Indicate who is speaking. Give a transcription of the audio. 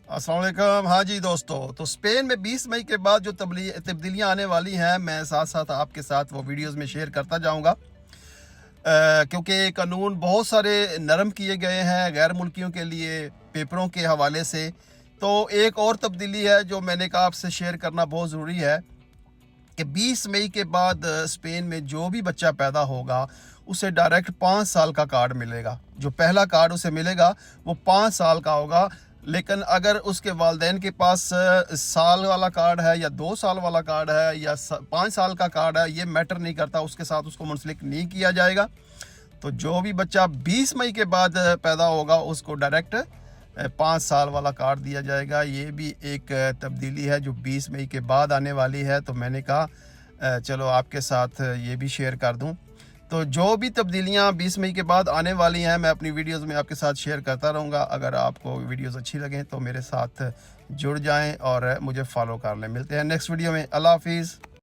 Speaker 1: अस्सलाम वालेकुम। हाँ जी दोस्तों, तो स्पेन में 20 मई के बाद जो तब्दीलियाँ आने वाली हैं, मैं साथ साथ आपके साथ वो वीडियोस में शेयर करता जाऊंगा, क्योंकि कानून बहुत सारे नरम किए गए हैं गैर मुल्कियों के लिए पेपरों के हवाले से। तो एक और तब्दीली है जो मैंने कहा आपसे शेयर करना बहुत ज़रूरी है कि 20 मई के बाद स्पेन में जो भी बच्चा पैदा होगा उसे डायरेक्ट 5 साल का कार्ड मिलेगा। जो पहला कार्ड उसे मिलेगा वो 5 साल का होगा। लेकिन अगर उसके वालिदैन के पास साल वाला कार्ड है या 2 साल वाला कार्ड है या 5 साल का कार्ड है, ये मैटर नहीं करता, उसके साथ उसको मुंसलिक नहीं किया जाएगा। तो जो भी बच्चा 20 मई के बाद पैदा होगा उसको डायरेक्ट 5 साल वाला कार्ड दिया जाएगा। ये भी एक तब्दीली है जो 20 मई के बाद आने वाली है, तो मैंने कहा चलो आपके साथ ये भी शेयर कर दूं। तो जो भी तब्दीलियां 20 मई के बाद आने वाली हैं, मैं अपनी वीडियोस में आपके साथ शेयर करता रहूँगा। अगर आपको वीडियोस अच्छी लगें तो मेरे साथ जुड़ जाएं और मुझे फॉलो कर लें। मिलते हैं नेक्स्ट वीडियो में। अल्लाह हाफिज़।